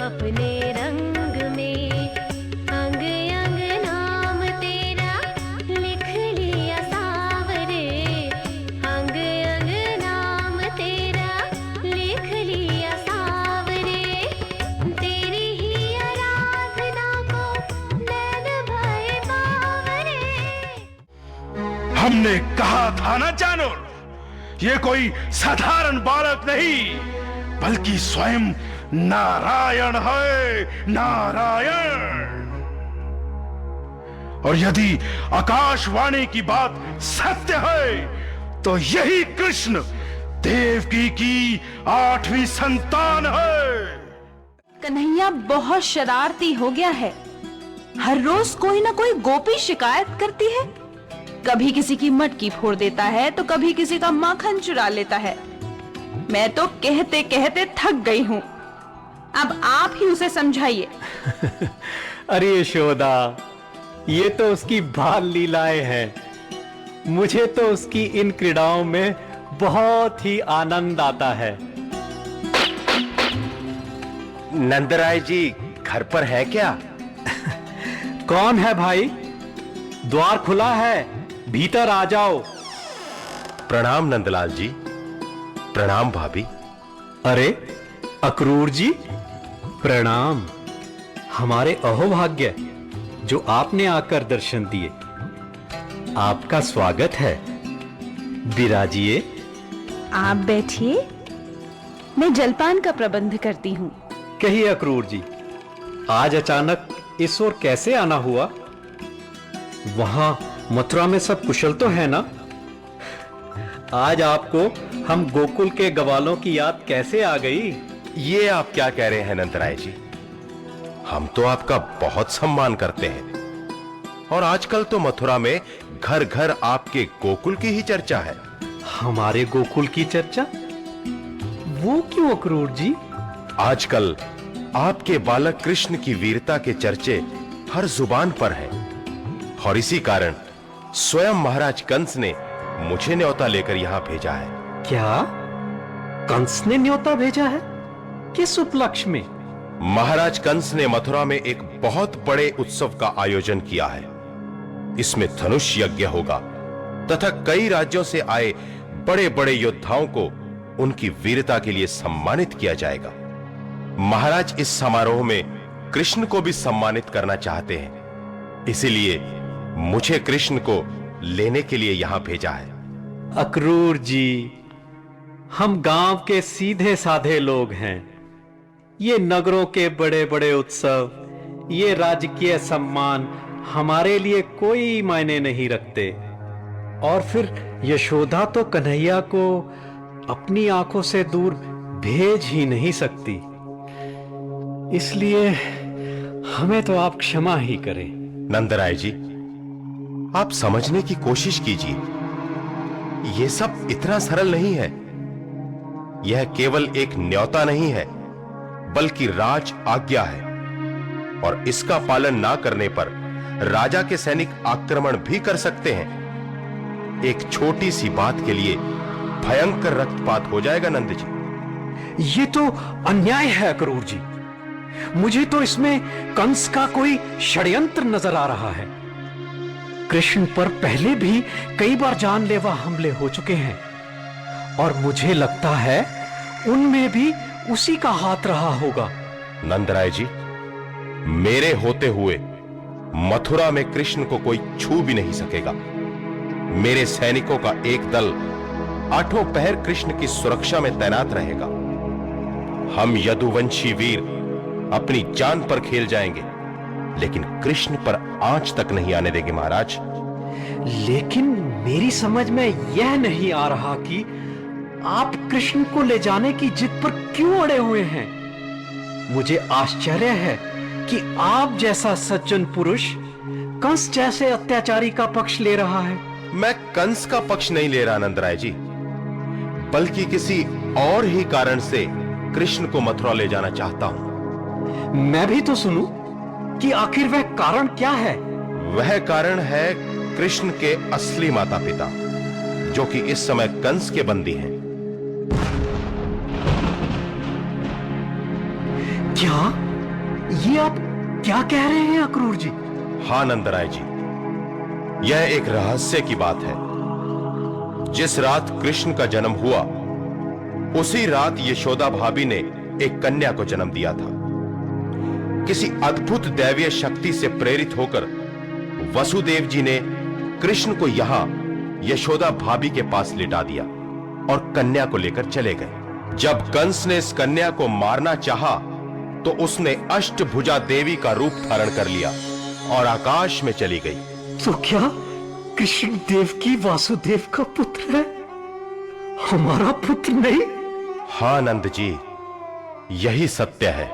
अपने रंग में, अंग अंग नाम तेरा लिख लिया सावरे, अंग अंग नाम तेरा लिख लिया सावरे, तेरी ही आराधना को नैन भय बावरे। हमने कहा था ना जानोर, ये कोई साधारण बालक नहीं बल्कि स्वयं नारायण है, नारायण। और यदि आकाशवाणी की बात सत्य है तो यही कृष्ण देवकी की 8वीं संतान है। कन्हैया बहुत शरारती हो गया है। हर रोज कोई ना कोई गोपी शिकायत करती है। कभी किसी की मटकी फोड़ देता है तो कभी किसी का माखन चुरा लेता है। मैं तो कहते कहते थक गई हूँ। अब आप ही उसे समझाइए। अरे यशोदा, ये तो उसकी बाल लीलाएं हैं। मुझे तो उसकी इन क्रीड़ाओं में बहुत ही आनंद आता है। नंदराय जी घर पर है क्या? कौन है भाई? द्वार खुला है, भीतर आ जाओ। प्रणाम नंदलाल जी। प्रणाम भाभी। अरे अक्रूर जी, प्रणाम। हमारे अहोभाग्य जो आपने आकर दर्शन दिए। आपका स्वागत है। विराजिए। आप बैठिए, मैं जलपान का प्रबंध करती हूँ। कहिए अक्रूर जी, आज अचानक इस ओर कैसे आना हुआ? वहां मथुरा में सब कुशल तो है ना? आज आपको हम गोकुल के ग्वालों की याद कैसे आ गई? ये आप क्या कह रहे हैं नंदराय जी? हम तो आपका बहुत सम्मान करते हैं और आजकल तो मथुरा में घर घर आपके गोकुल की ही चर्चा है। हमारे गोकुल की चर्चा? वो क्यों अक्रूर जी? आजकल आपके बालक कृष्ण की वीरता के चर्चे हर जुबान पर हैं और इसी कारण स्वयं महाराज कंस ने मुझे न्योता लेकर यहां भेजा है। क्या कंस ने न्योता भेजा है? किस उपलक्ष्य में? महाराज कंस ने मथुरा में एक बहुत बड़े उत्सव का आयोजन किया है। इसमें धनुष यज्ञ होगा तथा कई राज्यों से आए बड़े बड़े योद्धाओं को उनकी वीरता के लिए सम्मानित किया जाएगा। महाराज इस समारोह में कृष्ण को भी सम्मानित करना चाहते हैं, इसीलिए मुझे कृष्ण को लेने के लिए यहां भेजा है। अक्रूर जी, हम गांव के सीधे साधे लोग हैं। ये नगरों के बड़े बड़े उत्सव, ये राजकीय सम्मान हमारे लिए कोई मायने नहीं रखते। और फिर यशोदा तो कन्हैया को अपनी आंखों से दूर भेज ही नहीं सकती। इसलिए हमें तो आप क्षमा ही करें। नंदराय जी, आप समझने की कोशिश कीजिए। यह सब इतना सरल नहीं है। यह केवल एक न्योता नहीं है बल्कि राज आज्ञा है और इसका पालन ना करने पर राजा के सैनिक आक्रमण भी कर सकते हैं। एक छोटी सी बात के लिए भयंकर रक्तपात हो जाएगा नंद जी। ये तो अन्याय है अक्रूर जी। मुझे तो इसमें कंस का कोई षड्यंत्र नजर आ रहा है। कृष्ण पर पहले भी कई बार जानलेवा हमले हो चुके हैं और मुझे लगता है उनमें भी उसी का हाथ रहा होगा। नंदराय जी, मेरे होते हुए मथुरा में कृष्ण को कोई छू भी नहीं सकेगा। मेरे सैनिकों का एक दल आठों पहर कृष्ण की सुरक्षा में तैनात रहेगा। हम यदुवंशी वीर अपनी जान पर खेल जाएंगे लेकिन कृष्ण पर आंच तक नहीं आने देंगे महाराज। लेकिन मेरी समझ में यह नहीं आ रहा कि आप कृष्ण को ले जाने की जिद पर क्यों अड़े हुए हैं। मुझे आश्चर्य है कि आप जैसा सज्जन पुरुष कंस जैसे अत्याचारी का पक्ष ले रहा है। मैं कंस का पक्ष नहीं ले रहा नंदराय जी, बल्कि किसी और ही कारण से कृष्ण को मथुरा ले जाना चाहता हूं। मैं भी तो सुनूं कि आखिर वह कारण क्या है। वह कारण है कृष्ण के असली माता पिता जो कि इस समय कंस के बंदी हैं। क्या ये आप क्या कह रहे हैं अक्रूर जी? हां नंदराय जी, यह एक रहस्य की बात है। जिस रात कृष्ण का जन्म हुआ, उसी रात यशोदा भाभी ने एक कन्या को जन्म दिया था। किसी अद्भुत दैवीय शक्ति से प्रेरित होकर वसुदेव जी ने कृष्ण को यहां यशोदा भाभी के पास लिटा दिया और कन्या को लेकर चले गए। जब कंस ने इस कन्या को मारना चाहा, तो उसने अष्टभुजा देवी का रूप धारण कर लिया और आकाश में चली गई। तो क्या कृष्ण देव की वासुदेव का पुत्र है, हमारा पुत्र नहीं? हां नंद जी, यही सत्य है।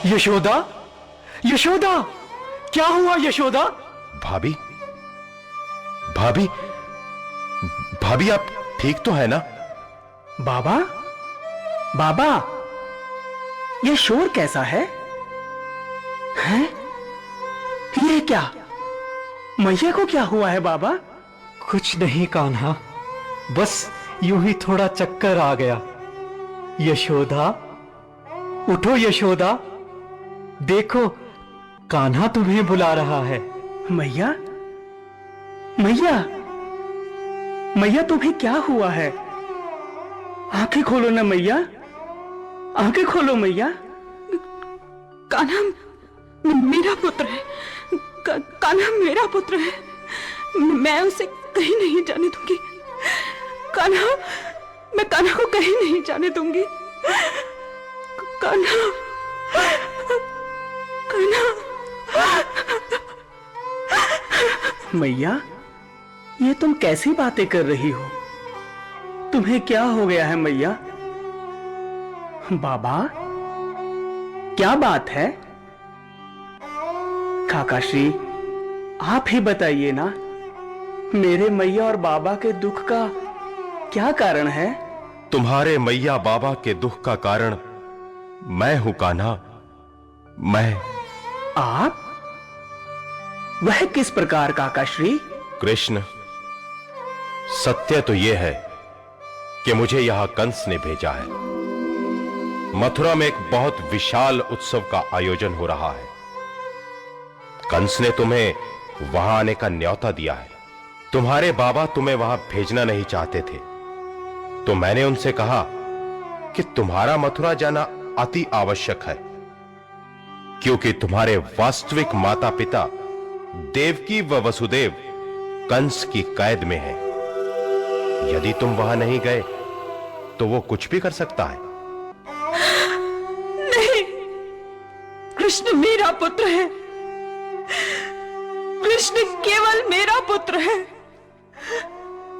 यशोदा, यशोदा, क्या हुआ यशोदा? भाभी, भाभी, भाभी आप ठीक तो है ना? बाबा, बाबा, ये शोर कैसा है? हैं? ये क्या? मैया को क्या हुआ है बाबा? कुछ नहीं कान्हा, बस यूं ही थोड़ा चक्कर आ गया। यशोदा, उठो यशोदा, देखो कान्हा तुम्हें बुला रहा है। मैया, मैया, मैया तुम्हें क्या हुआ है? आंखें खोलो ना मैया, आंखें खोलो मैया। कान्हा मेरा पुत्र है, कान्हा मेरा पुत्र है, मैं उसे कहीं नहीं जाने दूंगी। कान्हा, मैं कान्हा को कहीं नहीं जाने दूंगी। कान्हा, कान्हा। मैया, ये तुम कैसी बातें कर रही हो? तुम्हें क्या हो गया है मैया? बाबा, क्या बात है? काकाश्री, आप ही बताइए ना, मेरे मैया और बाबा के दुख का क्या कारण है? तुम्हारे मैया बाबा के दुख का कारण मैं हूं कान्हा, मैं। आप? वह किस प्रकार काकाश्री? कृष्ण, सत्य तो यह है कि मुझे यहां कंस ने भेजा है। मथुरा में एक बहुत विशाल उत्सव का आयोजन हो रहा है। कंस ने तुम्हें वहां आने का न्योता दिया है। तुम्हारे बाबा तुम्हें वहां भेजना नहीं चाहते थे, तो मैंने उनसे कहा कि तुम्हारा मथुरा जाना अति आवश्यक है, क्योंकि तुम्हारे वास्तविक माता पिता देवकी व वसुदेव कंस की कैद में हैं। यदि तुम वहां नहीं गए तो वो कुछ भी कर सकता है। नहीं, कृष्ण मेरा पुत्र है, कृष्ण केवल मेरा पुत्र है।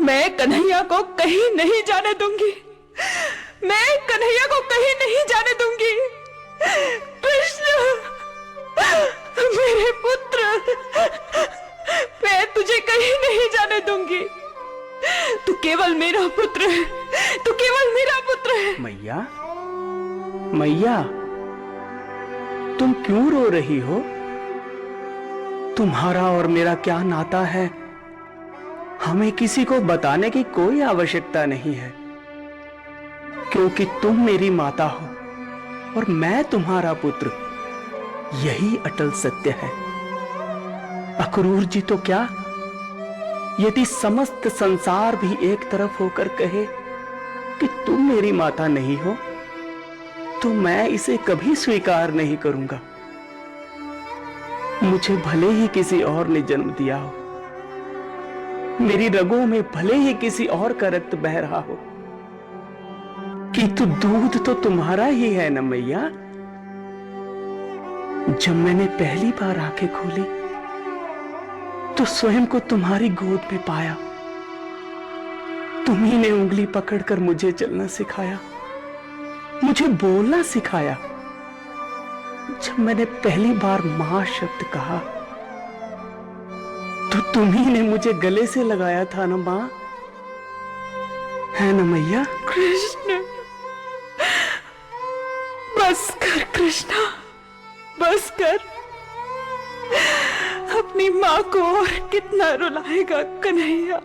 मैं कन्हैया को कहीं नहीं जाने दूंगी, मैं कन्हैया को कहीं नहीं जाने दूंगी। कृष्ण मेरे पुत्र, मैं तुझे कहीं नहीं जाने दूंगी। तू केवल मेरा पुत्र है, तू केवल मेरा पुत्र है। मैया, मैया, तुम क्यों रो रही हो? तुम्हारा और मेरा क्या नाता है, हमें किसी को बताने की कोई आवश्यकता नहीं है, क्योंकि तुम मेरी माता हो और मैं तुम्हारा पुत्र। यही अटल सत्य है। अक्रूर जी तो क्या, यदि समस्त संसार भी एक तरफ होकर कहे कि तुम मेरी माता नहीं हो, तो मैं इसे कभी स्वीकार नहीं करूंगा। मुझे भले ही किसी और ने जन्म दिया हो, मेरी रगों में भले ही किसी और का रक्त बह रहा हो, किंतु दूध तो तुम्हारा ही है ना मैया। जब मैंने पहली बार आंखें खोली तो स्वयं को तुम्हारी गोद में पाया। तुम्ही ने उंगली पकड़कर मुझे चलना सिखाया, मुझे बोलना सिखाया। जब मैंने पहली बार मां शब्द कहा तो तुम्ही ने मुझे गले से लगाया था ना मां, है ना मैया? कृष्ण, बस कर कृष्णा, बस कर। अपनी मां को और कितना रुलाएगा कन्हैया।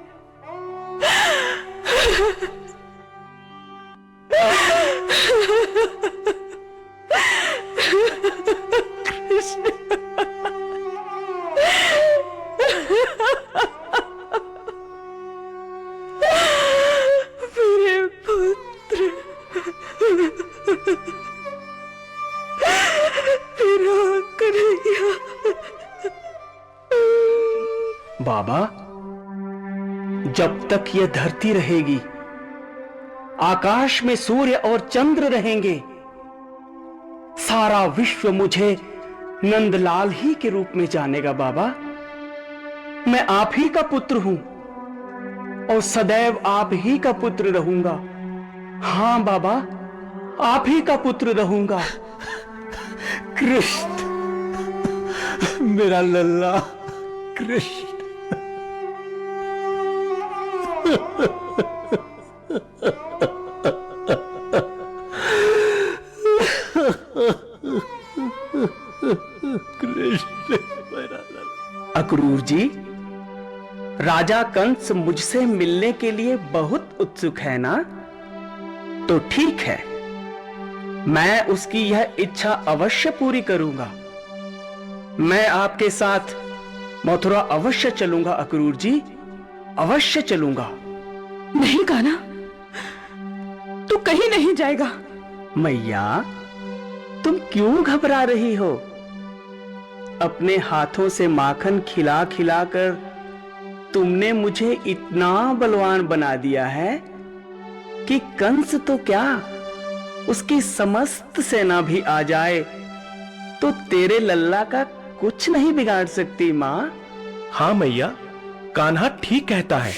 बाबा, जब तक यह धरती रहेगी, आकाश में सूर्य और चंद्र रहेंगे, सारा विश्व मुझे नंदलाल ही के रूप में जानेगा बाबा। मैं आप ही का पुत्र हूं और सदैव आप ही का पुत्र रहूंगा। हां बाबा, आप ही का पुत्र रहूंगा। कृष्ण, मेरा लल्ला कृष्ण। कृष्ण, अक्रूर जी, राजा कंस मुझसे मिलने के लिए बहुत उत्सुक है ना? तो ठीक है, मैं उसकी यह इच्छा अवश्य पूरी करूंगा। मैं आपके साथ मथुरा अवश्य चलूंगा अक्रूर जी, अवश्य चलूंगा। नहीं कान्हा, तू कहीं नहीं जाएगा। मैया, तुम क्यों घबरा रही हो? अपने हाथों से माखन खिला खिलाकर तुमने मुझे इतना बलवान बना दिया है कि कंस तो क्या, उसकी समस्त सेना भी आ जाए तो तेरे लल्ला का कुछ नहीं बिगाड़ सकती मां। हाँ मैया, कान्हा ठीक कहता है।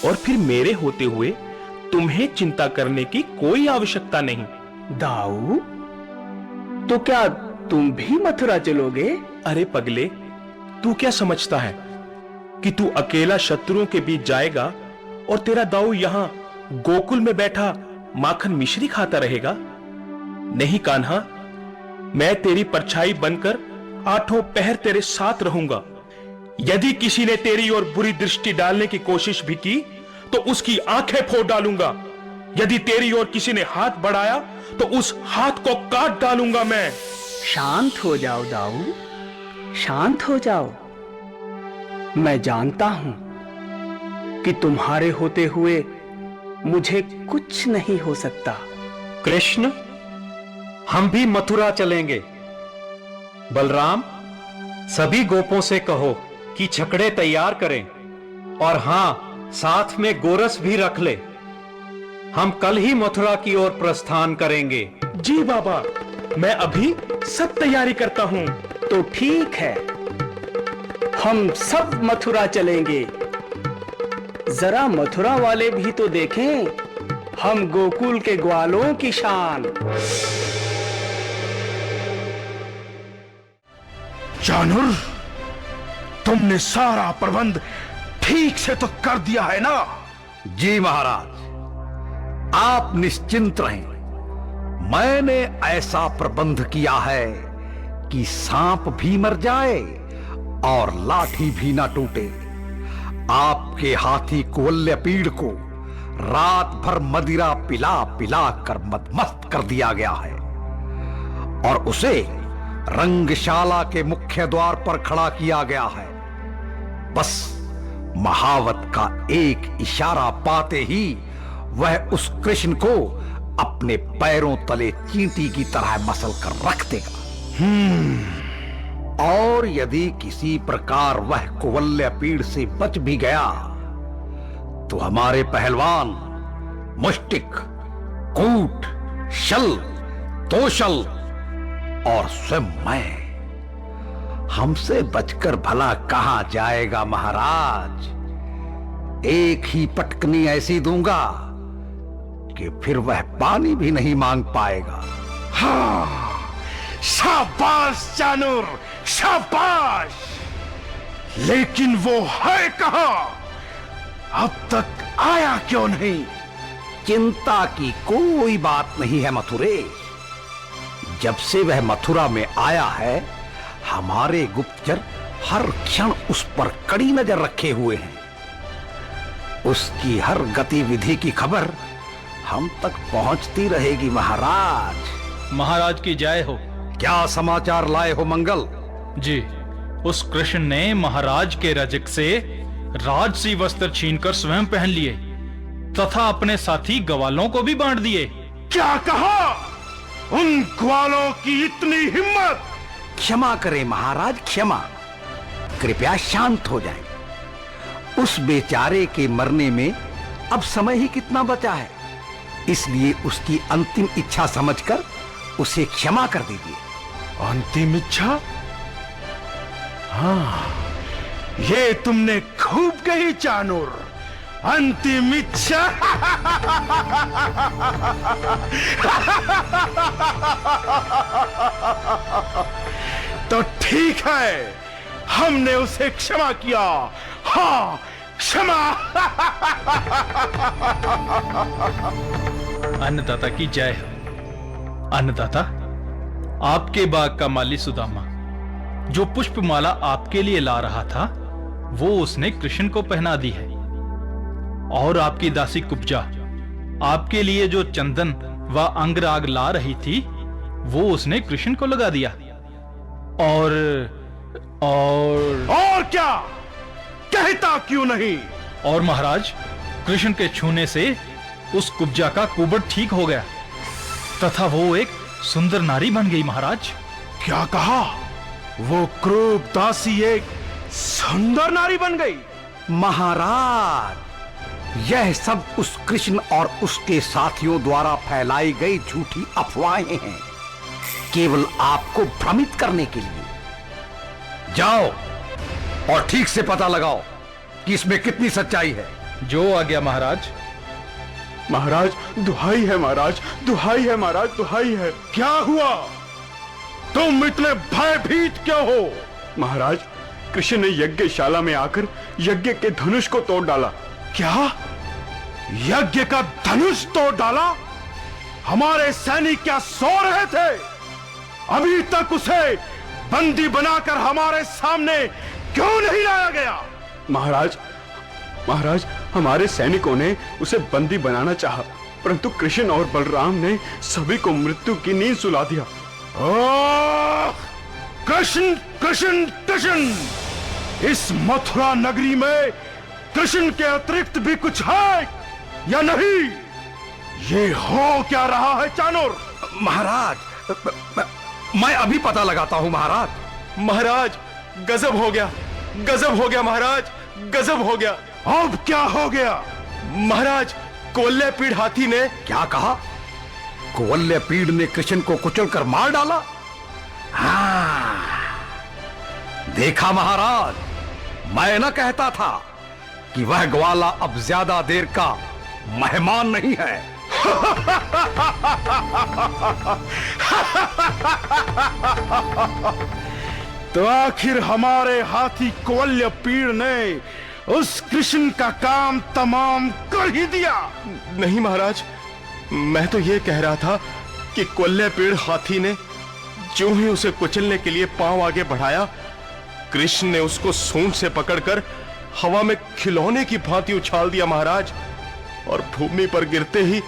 और फिर मेरे होते हुए तुम्हें चिंता करने की कोई आवश्यकता नहीं। दाऊ, तो क्या तुम भी मथुरा चलोगे? अरे पगले, तू क्या समझता है कि तू अकेला शत्रुओं के बीच जाएगा और तेरा दाऊ यहां गोकुल में बैठा माखन मिश्री खाता रहेगा? नहीं कान्हा, मैं तेरी परछाई बनकर आठों पहर तेरे साथ रहूंगा। यदि किसी ने तेरी ओर बुरी दृष्टि डालने की कोशिश भी की तो उसकी आंखें फोड़ डालूंगा। यदि तेरी ओर किसी ने हाथ बढ़ाया तो उस हाथ को काट डालूंगा मैं। शांत हो जाओ दाऊ, शांत हो जाओ। मैं जानता हूं कि तुम्हारे होते हुए मुझे कुछ नहीं हो सकता। कृष्ण, हम भी मथुरा चलेंगे। बलराम, सभी गोपों से कहो कि छकड़े तैयार करें, और हां, साथ में गोरस भी रख ले। हम कल ही मथुरा की ओर प्रस्थान करेंगे। जी बाबा, मैं अभी सब तैयारी करता हूं। तो ठीक है, हम सब मथुरा चलेंगे। जरा मथुरा वाले भी तो देखें हम गोकुल के ग्वालों की शान। जानूर, तुमने सारा प्रबंध ठीक से तो कर दिया है ना? जी महाराज, आप निश्चिंत रहें। मैंने ऐसा प्रबंध किया है कि सांप भी मर जाए और लाठी भी ना टूटे। आपके हाथी कुवल्यपीड़ को रात भर मदिरा पिला पिला कर मदमस्त कर दिया गया है और उसे रंगशाला के मुख्य द्वार पर खड़ा किया गया है। बस महावत का एक इशारा पाते ही वह उस कृष्ण को अपने पैरों तले चींटी की तरह मसल कर रख देगा। और यदि किसी प्रकार वह कुवल्यपीड़ से बच भी गया तो हमारे पहलवान मुष्टिक, कूट, शल, तोशल और स्वयं मैं, हमसे बचकर भला कहां जाएगा महाराज। एक ही पटकनी ऐसी दूंगा कि फिर वह पानी भी नहीं मांग पाएगा। हाँ, शाबाश जानूर, शाबाश। लेकिन वो है कहां? अब तक आया क्यों नहीं? चिंता की कोई बात नहीं है मथुरेश। जब से वह मथुरा में आया है, हमारे गुप्तचर हर क्षण उस पर कड़ी नजर रखे हुए हैं। उसकी हर गतिविधि की खबर हम तक पहुंचती रहेगी महाराज। महाराज की जय हो। क्या समाचार लाए हो मंगल? जी, उस कृष्ण ने महाराज के रजक से राजसी वस्त्र छीनकर स्वयं पहन लिए तथा अपने साथी ग्वालों को भी बांट दिए। क्या कहा? उन ग्वालों की इतनी हिम्मत? क्षमा करें महाराज, क्षमा। कृपया शांत हो जाएं। उस बेचारे के मरने में अब समय ही कितना बचा है, इसलिए उसकी अंतिम इच्छा समझकर उसे क्षमा कर दीजिए। अंतिम इच्छा? हाँ, ये तुमने खूब कही चाणूर। अंतिम इच्छा। तो ठीक है, हमने उसे क्षमा किया। हाँ, क्षमा। अन्नदाता की जय हो। अन्नदाता, आपके बाग का माली सुदामा जो पुष्पमाला आपके लिए ला रहा था, वो उसने कृष्ण को पहना दी है। और आपकी दासी कुब्जा आपके लिए जो चंदन व अंगराग ला रही थी, वो उसने कृष्ण को लगा दिया। और क्या? कहता क्यों नहीं? और महाराज, कृष्ण के छूने से उस कुब्जा का कुबड़ ठीक हो गया तथा वो एक सुंदर नारी बन गई। महाराज, क्या कहा? वो क्रूर दासी एक सुंदर नारी बन गई? महाराज, यह सब उस कृष्ण और उसके साथियों द्वारा फैलाई गई झूठी अफवाहें हैं, केवल आपको भ्रमित करने के लिए। जाओ और ठीक से पता लगाओ कि इसमें कितनी सच्चाई है। जो आ गया महाराज। महाराज, दुहाई है महाराज, दुहाई है महाराज, दुहाई है। क्या हुआ? तुम इतने भयभीत क्यों हो? महाराज, कृष्ण ने यज्ञशाला में आकर यज्ञ के धनुष को तोड़ डाला। क्या? यज्ञ का धनुष तोड़ डाला? हमारे सैनिक क्या सो रहे थे? अभी तक उसे बंदी बनाकर हमारे सामने क्यों नहीं लाया गया? महाराज, हमारे सैनिकों ने उसे बंदी बनाना चाहा, परंतु कृष्ण और बलराम ने सभी को मृत्यु की नींद सुला दिया। कृष्ण कृष्ण कृष्ण! इस मथुरा नगरी में कृष्ण के अतिरिक्त भी कुछ है या नहीं? ये हो क्या रहा है चाणूर? महाराज, मैं अभी पता लगाता हूं। महाराज, गजब हो गया, गजब हो गया महाराज, गजब हो गया। अब क्या हो गया? महाराज, कोल्लेपीड़ हाथी ने। क्या कहा? कोल्लेपीड़ ने कृष्ण को कुचलकर मार डाला? हाँ, देखा महाराज, मैं न कहता था कि वह ग्वाला अब ज्यादा देर का मेहमान नहीं है। तो आखिर हमारे हाथी कोल्लेपीड़ ने उस कृष्ण का काम तमाम कर ही दिया। नहीं महाराज, मैं तो यह कह रहा था कि कोल्लेपीड़ हाथी ने जो ही उसे कुचलने के लिए पांव आगे बढ़ाया, कृष्ण ने उसको सूंड से पकड़कर हवा में खिलौने की भांति उछाल दिया महाराज, और भूमि पर गिरते ही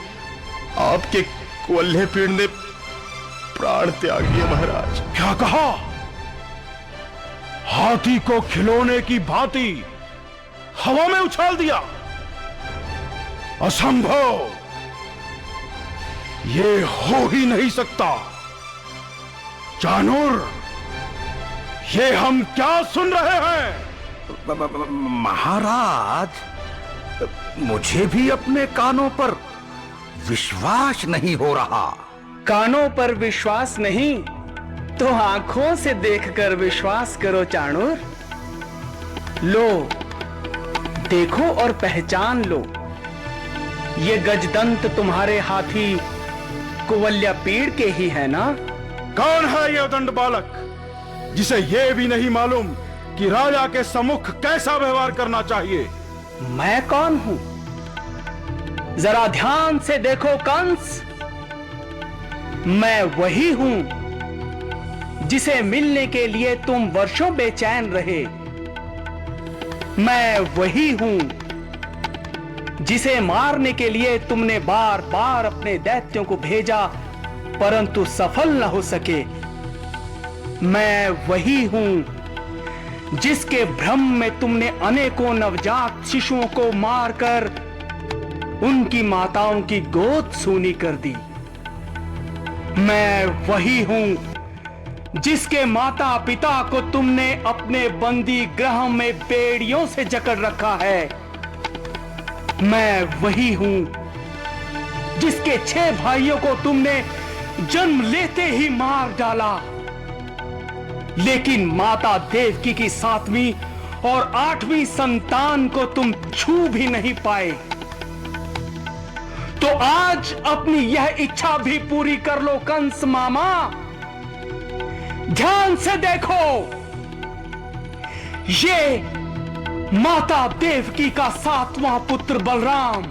आपके कोल्लेपीड़ ने प्राण त्याग दिया महाराज। क्या कहा? हाथी को खिलौने की भांति हवा में उछाल दिया? असंभव! ये हो ही नहीं सकता। चाणूर, ये हम क्या सुन रहे हैं? महाराज, मुझे भी अपने कानों पर विश्वास नहीं हो रहा। कानों पर विश्वास नहीं तो आंखों से देखकर विश्वास करो चाणूर। लो, देखो और पहचान लो, ये गजदंत तुम्हारे हाथी कुवल्यापीड़ के ही है ना? कौन है ये दंड बालक जिसे ये भी नहीं मालूम कि राजा के सम्मुख कैसा व्यवहार करना चाहिए? मैं कौन हूं? जरा ध्यान से देखो कंस, मैं वही हूं जिसे मिलने के लिए तुम वर्षों बेचैन रहे। मैं वही हूं जिसे मारने के लिए तुमने बार बार अपने दैत्यों को भेजा, परंतु सफल न हो सके। मैं वही हूं जिसके भ्रम में तुमने अनेकों नवजात शिशुओं को मारकर उनकी माताओं की गोद सूनी कर दी। मैं वही हूं जिसके माता पिता को तुमने अपने बंदी गृह में बेड़ियों से जकड़ रखा है, मैं वही हूं जिसके 6 भाइयों को तुमने जन्म लेते ही मार डाला, लेकिन माता देवकी की 7वीं और 8वीं संतान को तुम छू भी नहीं पाए। तो आज अपनी यह इच्छा भी पूरी कर लो कंस मामा। ध्यान से देखो, ये माता देवकी का 7वां पुत्र बलराम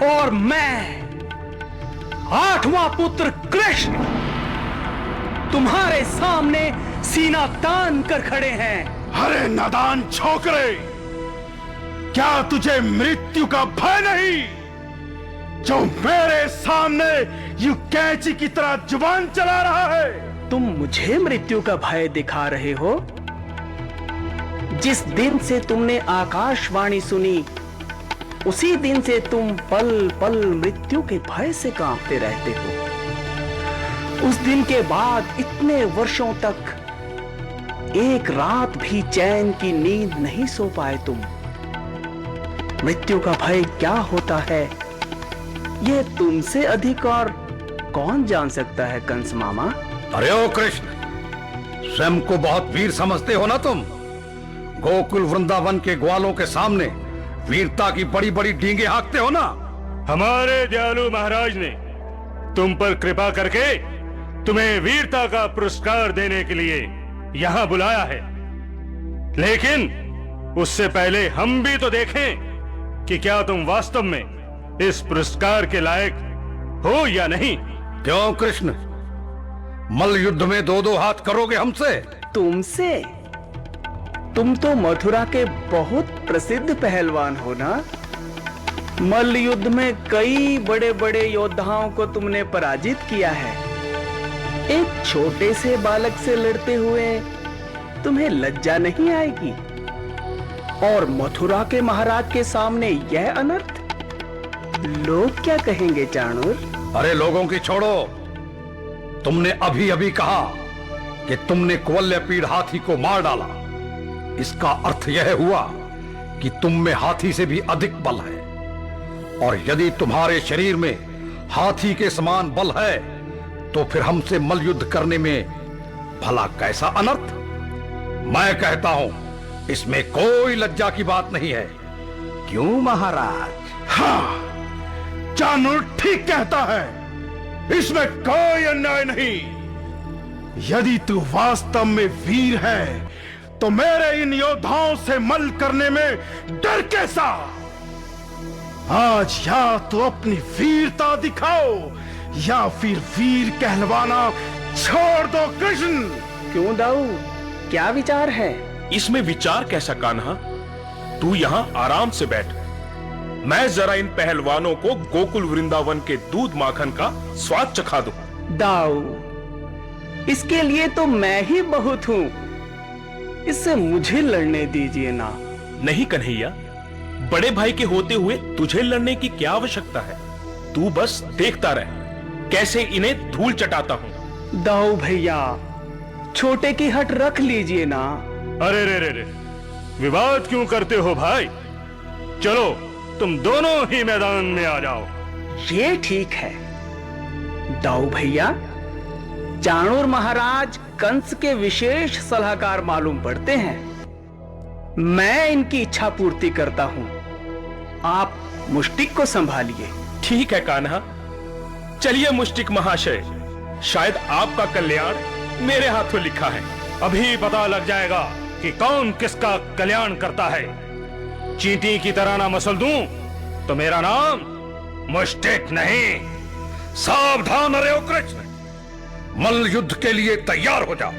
और मैं 8वां पुत्र कृष्ण तुम्हारे सामने सीना तान कर खड़े हैं। अरे नादान छोकरे, क्या तुझे मृत्यु का भय नहीं, जो मेरे सामने यूं कैंची की तरह जुबान चला रहा है? तुम मुझे मृत्यु का भय दिखा रहे हो? जिस दिन से तुमने आकाशवाणी सुनी, उसी दिन से तुम पल पल मृत्यु के भय से कांपते रहते हो। उस दिन के बाद इतने वर्षों तक एक रात भी चैन की नींद नहीं सो पाए तुम। मृत्यु का भय क्या होता है, यह तुमसे अधिक और कौन जान सकता है कंस मामा? अरे ओ कृष्ण, स्वयं को बहुत वीर समझते हो ना तुम? गोकुल वृंदावन के ग्वालों के सामने वीरता की बड़ी बड़ी डींगे हाँकते हो ना? हमारे दयालु महाराज ने तुम पर कृपा करके तुम्हें वीरता का पुरस्कार देने के लिए यहां बुलाया है, लेकिन उससे पहले हम भी तो देखें कि क्या तुम वास्तव में इस पुरस्कार के लायक हो या नहीं। क्यों कृष्ण, मल्ल युद्ध में 2-2 हाथ करोगे हमसे? तुमसे? तुम तो मथुरा के बहुत प्रसिद्ध पहलवान हो ना। मल्ल युद्ध में कई बड़े बड़े योद्धाओं को तुमने पराजित किया है। एक छोटे से बालक से लड़ते हुए तुम्हें लज्जा नहीं आएगी? और मथुरा के महाराज के सामने यह अनर्थ, लोग क्या कहेंगे चाणूर? अरे लोगों की छोड़ो, तुमने अभी अभी कहा कि तुमने कुवल्यपीड़ हाथी को मार डाला। इसका अर्थ यह हुआ कि तुम में हाथी से भी अधिक बल है, और यदि तुम्हारे शरीर में हाथी के समान बल है तो फिर हमसे मल्लयुद्ध करने में भला कैसा अनर्थ? मैं कहता हूं, इसमें कोई लज्जा की बात नहीं है। क्यों महाराज? हाँ, चाणूर ठीक कहता है, इसमें कोई अन्याय नहीं। यदि तू वास्तव में वीर है तो मेरे इन योद्धाओं से मल करने में डर कैसा? आज या तो अपनी वीरता दिखाओ या फिर वीर कहलवाना छोड़ दो कृष्ण। क्यों दाऊ, क्या विचार है? इसमें विचार कैसा कान्हा? तू यहाँ आराम से बैठ, मैं जरा इन पहलवानों को गोकुल वृंदावन के दूध माखन का स्वाद चखा दूं। दाऊ, इसके लिए तो मैं ही बहुत हूं, इससे मुझे लड़ने दीजिए ना। नहीं कन्हैया, बड़े भाई के होते हुए तुझे लड़ने की क्या आवश्यकता है? तू बस देखता रह कैसे इन्हें धूल चटाता हूं। दाऊ भैया, छोटे की हट रख लीजिए ना। अरे रे रे रे, विवाद क्यों करते हो भाई? चलो तुम दोनों ही मैदान में आ जाओ। ये ठीक है। दाऊ भैया, चाणूर महाराज कंस के विशेष सलाहकार मालूम पड़ते हैं। मैं इनकी इच्छा पूर्ति करता हूं, आप मुष्टिक को संभालिए। ठीक है कान्हा, चलिए मुष्टिक महाशय, शायद आपका कल्याण मेरे हाथों लिखा है। अभी पता लग जाएगा कि कौन किसका कल्याण करता है। चींटी की तरह ना मसल दूं तो मेरा नाम मुष्टिक नहीं। सावधान रहो कृष्ण, मल्ल युद्ध के लिए तैयार हो जाओ।